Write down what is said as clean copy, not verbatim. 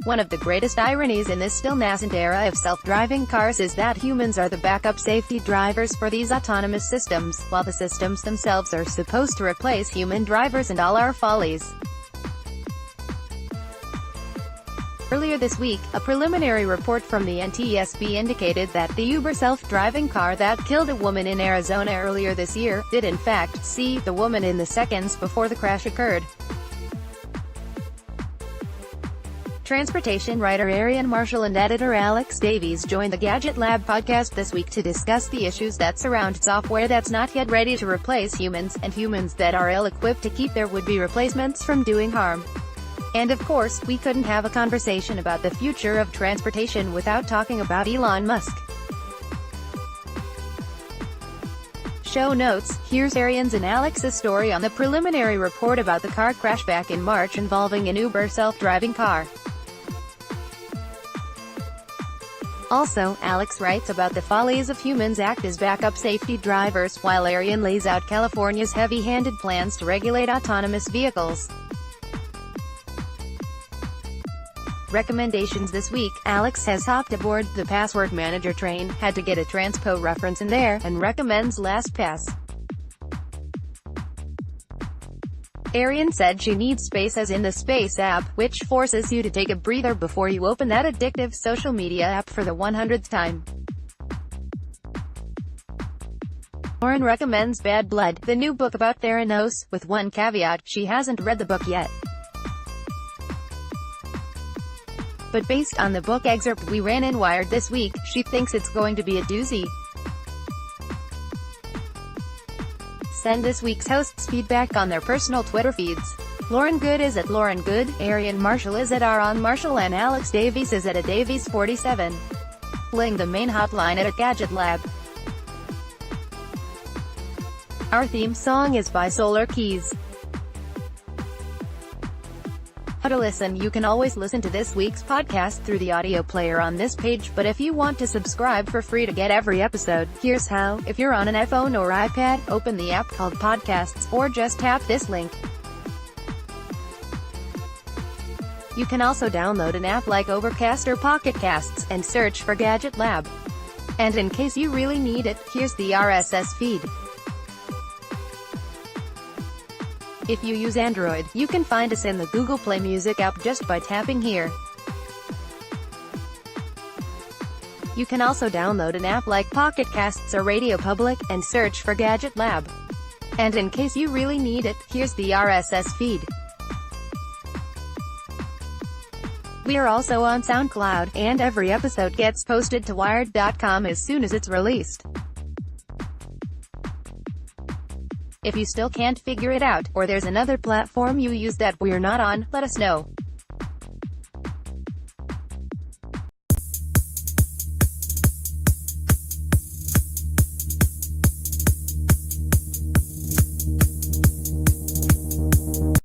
One of the greatest ironies in this still-nascent era of self-driving cars is that humans are the backup safety drivers for these autonomous systems, while the systems themselves are supposed to replace human drivers and all our follies. Earlier this week, a preliminary report from the NTSB indicated that the Uber self-driving car that killed a woman in Arizona earlier this year did in fact see the woman in the seconds before the crash occurred. Transportation writer Aarian Marshall and editor Alex Davies joined the Gadget Lab podcast this week to discuss the issues that surround software that's not yet ready to replace humans, and humans that are ill-equipped to keep their would-be replacements from doing harm. And of course, we couldn't have a conversation about the future of transportation without talking about Elon Musk. Show notes. Here's Aarian's and Alex's story on the preliminary report about the car crash back in March involving an Uber self-driving car. Also, Alex writes about the follies of humans act as backup safety drivers, while Aarian lays out California's heavy-handed plans to regulate autonomous vehicles. Recommendations this week. Alex has hopped aboard the password manager train, had to get a transpo reference in there, and recommends LastPass. Aarian said she needs Space as in the Space app, which forces you to take a breather before you open that addictive social media app for the 100th time. Lauren recommends Bad Blood, the new book about Theranos, with one caveat: she hasn't read the book yet. But based on the book excerpt we ran in Wired this week, she thinks it's going to be a doozy. Send this week's hosts feedback on their personal Twitter feeds. Lauren Good is at Lauren Good, Aarian Marshall is at Aarian Marshall, and Alex Davies is at a Davies47. Ling the main hotline at Gadget Lab. Our theme song is by Solar Keys. How to listen. You can always listen to this week's podcast through the audio player on this page, but if you want to subscribe for free to get every episode, here's how. If you're on an iPhone or iPad, open the app called Podcasts, or just tap this link. You can also download an app like Overcast or Pocket Casts, and search for Gadget Lab. And in case you really need it, here's the RSS feed. If you use Android, you can find us in the Google Play Music app just by tapping here. You can also download an app like Pocket Casts or Radio Public, and search for Gadget Lab. And in case you really need it, here's the RSS feed. We are also on SoundCloud, and every episode gets posted to Wired.com as soon as it's released. If you still can't figure it out, or there's another platform you use that we're not on, let us know.